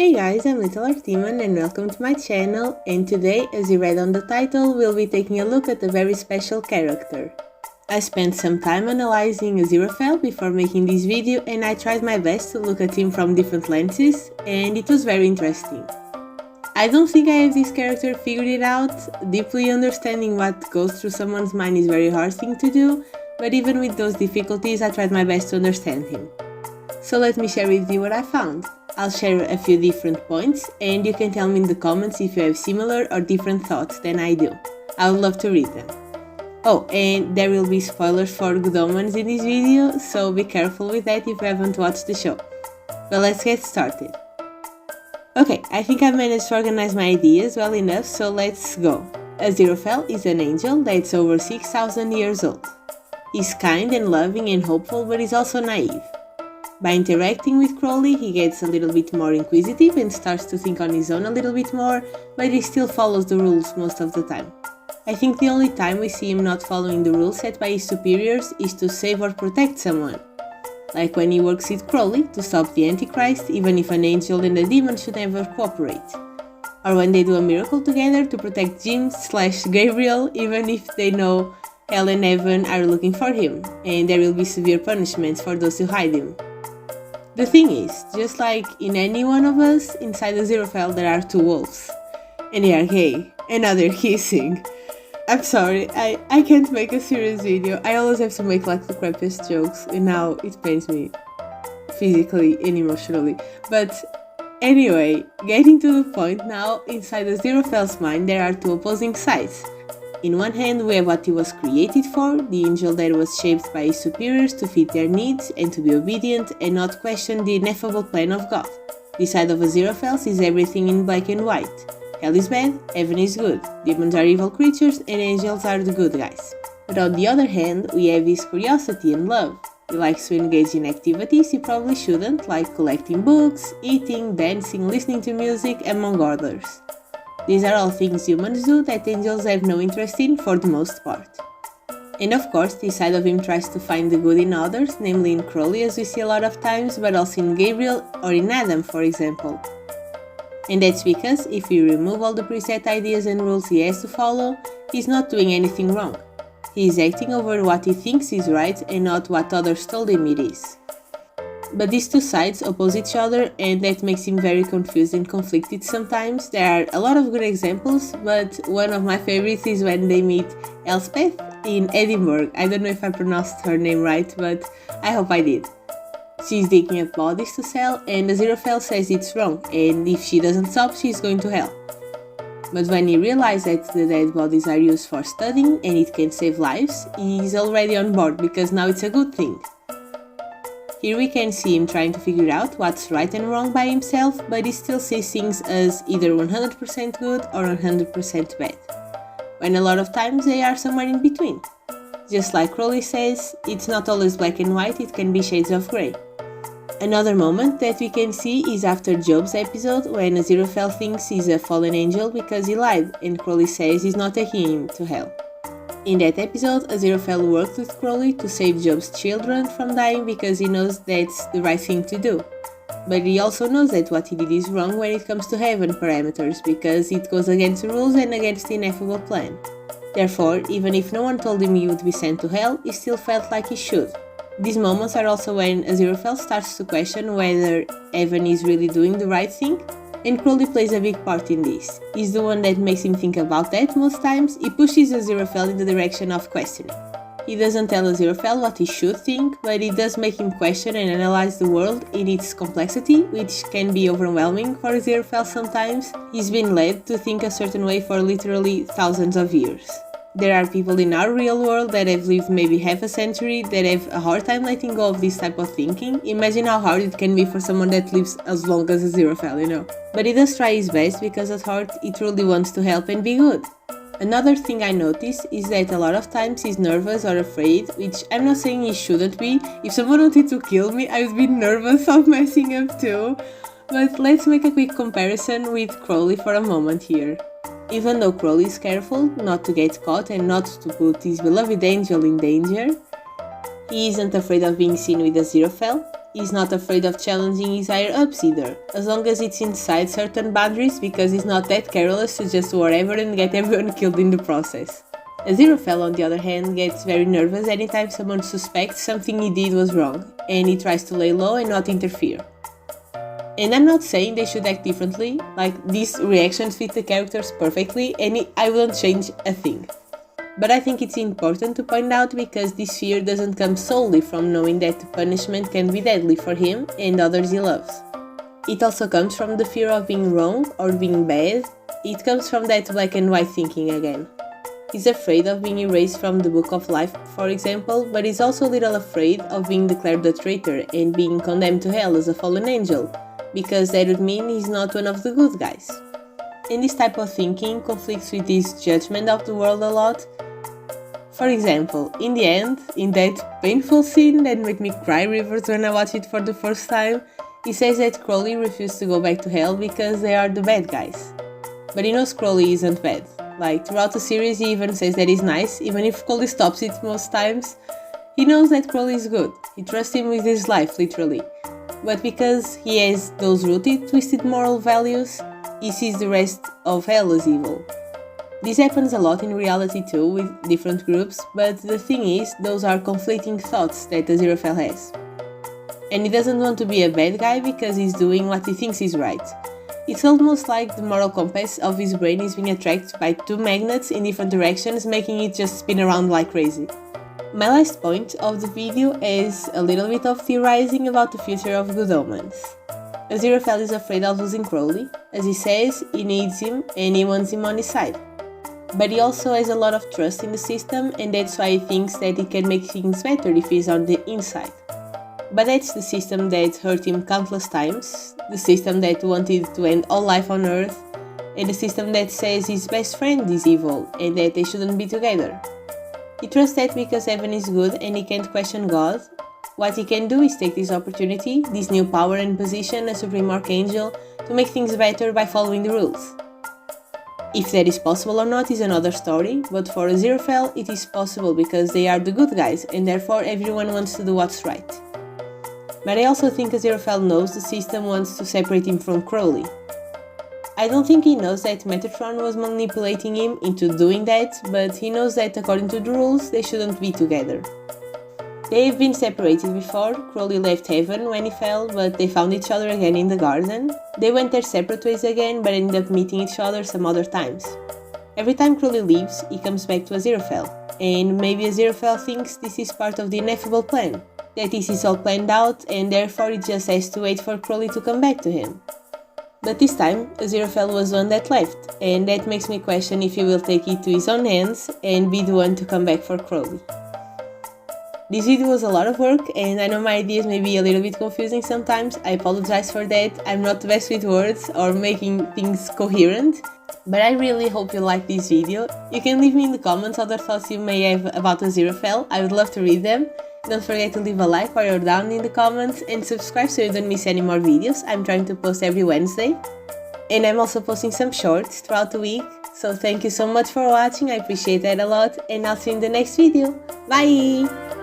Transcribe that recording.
Hey guys, I'm Little Artiman and welcome to my channel, and today, as you read on the title, we'll be taking a look at a very special character. I spent some time analyzing Aziraphale before making this video and I tried my best to look at him from different lenses, and it was very interesting. I don't think I have this character figured it out. Deeply understanding what goes through someone's mind is a very hard thing to do, but even with those difficulties I tried my best to understand him. So let me share with you what I found. I'll share a few different points and you can tell me in the comments if you have similar or different thoughts than I do. I would love to read them. Oh, and there will be spoilers for good omens in this video, so be careful with that if you haven't watched the show. But let's get started. Okay, I think I've managed to organize my ideas well enough, so let's go. Aziraphale is an angel that's over 6,000 years old. He's kind and loving and hopeful, but he's also naive. By interacting with Crowley, he gets a little bit more inquisitive and starts to think on his own a little bit more, but he still follows the rules most of the time. I think the only time we see him not following the rules set by his superiors is to save or protect someone. Like when he works with Crowley to stop the Antichrist, even if an angel and a demon should never cooperate. Or when they do a miracle together to protect Jim/Gabriel, even if they know hell and heaven are looking for him, and there will be severe punishments for those who hide him. The thing is, just like in any one of us, inside Aziraphale there are two wolves. And they are gay, and now they're kissing. I'm sorry, I can't make a serious video. I always have to make like the crappiest jokes, and now it pains me physically and emotionally. But anyway, getting to the point now, inside Aziraphale's mind there are two opposing sides. In one hand we have what he was created for, the angel that was shaped by his superiors to fit their needs and to be obedient and not question the ineffable plan of God. This side of Aziraphale sees everything in black and white. Hell is bad, heaven is good, demons are evil creatures and angels are the good guys. But on the other hand, we have his curiosity and love. He likes to engage in activities he probably shouldn't, like collecting books, eating, dancing, listening to music, among others. These are all things humans do that angels have no interest in for the most part. And of course, this side of him tries to find the good in others, namely in Crowley as we see a lot of times, but also in Gabriel or in Adam, for example. And that's because if we remove all the preset ideas and rules he has to follow, he's not doing anything wrong. He is acting over what he thinks is right and not what others told him it is. But these two sides oppose each other and that makes him very confused and conflicted sometimes. There are a lot of good examples, but one of my favorites is when they meet Elspeth in Edinburgh. I don't know if I pronounced her name right, but I hope I did. She's digging up bodies to sell and Aziraphale says it's wrong and if she doesn't stop she's going to hell. But when he realizes that the dead bodies are used for studying and it can save lives, he's already on board because now it's a good thing. Here we can see him trying to figure out what's right and wrong by himself, but he still sees things as either 100% good or 100% bad, when a lot of times they are somewhere in between. Just like Crowley says, it's not always black and white, it can be shades of grey. Another moment that we can see is after Job's episode, when Aziraphale thinks he's a fallen angel because he lied, and Crowley says he's not taking him to hell. In that episode, Aziraphale worked with Crowley to save Job's children from dying because he knows that's the right thing to do. But he also knows that what he did is wrong when it comes to heaven parameters because it goes against the rules and against the ineffable plan. Therefore, even if no one told him he would be sent to hell, he still felt like he should. These moments are also when Aziraphale starts to question whether heaven is really doing the right thing, and Crowley plays a big part in this. He's the one that makes him think about that most times. He pushes Aziraphale in the direction of questioning. He doesn't tell Aziraphale what he should think, but he does make him question and analyze the world in its complexity, which can be overwhelming for Aziraphale sometimes. He's been led to think a certain way for literally thousands of years. There are people in our real world that have lived maybe half a century that have a hard time letting go of this type of thinking. Imagine how hard it can be for someone that lives as long as Aziraphale, you know. But he does try his best because at heart he truly wants to help and be good. Another thing I notice is that a lot of times he's nervous or afraid, which I'm not saying he shouldn't be. If someone wanted to kill me, I would be nervous of messing up too. But let's make a quick comparison with Crowley for a moment here. Even though Crowley is careful not to get caught and not to put his beloved angel in danger, he isn't afraid of being seen with Aziraphale, he's not afraid of challenging his higher ups either, as long as it's inside certain boundaries, because he's not that careless to just do whatever and get everyone killed in the process. Aziraphale, on the other hand, gets very nervous anytime someone suspects something he did was wrong, and he tries to lay low and not interfere. And I'm not saying they should act differently, like these reactions fit the characters perfectly and I wouldn't change a thing. But I think it's important to point out because this fear doesn't come solely from knowing that the punishment can be deadly for him and others he loves. It also comes from the fear of being wrong or being bad. It comes from that black and white thinking again. He's afraid of being erased from the Book of Life, for example, but he's also a little afraid of being declared a traitor and being condemned to hell as a fallen angel, because that would mean he's not one of the good guys. And this type of thinking conflicts with his judgment of the world a lot. For example, in the end, in that painful scene that made me cry rivers when I watched it for the first time, he says that Crowley refused to go back to hell because they are the bad guys. But he knows Crowley isn't bad. Like, throughout the series he even says that he's nice, even if Crowley stops it most times. He knows that Crowley is good, he trusts him with his life, literally. But because he has those rooted, twisted moral values, he sees the rest of hell as evil. This happens a lot in reality too, with different groups, but the thing is, those are conflicting thoughts that Aziraphale has. And he doesn't want to be a bad guy because he's doing what he thinks is right. It's almost like the moral compass of his brain is being attracted by two magnets in different directions, making it just spin around like crazy. My last point of the video is a little bit of theorizing about the future of Good Omens. Aziraphale is afraid of losing Crowley. As he says, he needs him and he wants him on his side. But he also has a lot of trust in the system, and that's why he thinks that he can make things better if he's on the inside. But that's the system that hurt him countless times, the system that wanted to end all life on Earth, and the system that says his best friend is evil and that they shouldn't be together. He trusts that because heaven is good and he can't question God. What he can do is take this opportunity, this new power and position as Supreme Archangel, to make things better by following the rules. If that is possible or not is another story, but for Aziraphale it is possible because they are the good guys and therefore everyone wants to do what's right. But I also think Aziraphale knows the system wants to separate him from Crowley. I don't think he knows that Metatron was manipulating him into doing that, but he knows that according to the rules, they shouldn't be together. They have been separated before. Crowley left heaven when he fell, but they found each other again in the garden. They went their separate ways again, but ended up meeting each other some other times. Every time Crowley leaves, he comes back to Aziraphale, and maybe Aziraphale thinks this is part of the ineffable plan, that this is all planned out, and therefore he just has to wait for Crowley to come back to him. But this time, Aziraphale was the one that left, and that makes me question if he will take it to his own hands and be the one to come back for Crowley. This video was a lot of work, and I know my ideas may be a little bit confusing sometimes. I apologize for that. I'm not the best with words or making things coherent, but I really hope you like this video. You can leave me in the comments other thoughts you may have about Aziraphale. I would love to read them. Don't forget to leave a like while you're down in the comments and subscribe so you don't miss any more videos. I'm trying to post every Wednesday. And I'm also posting some shorts throughout the week. So thank you so much for watching, I appreciate that a lot, and I'll see you in the next video. Bye!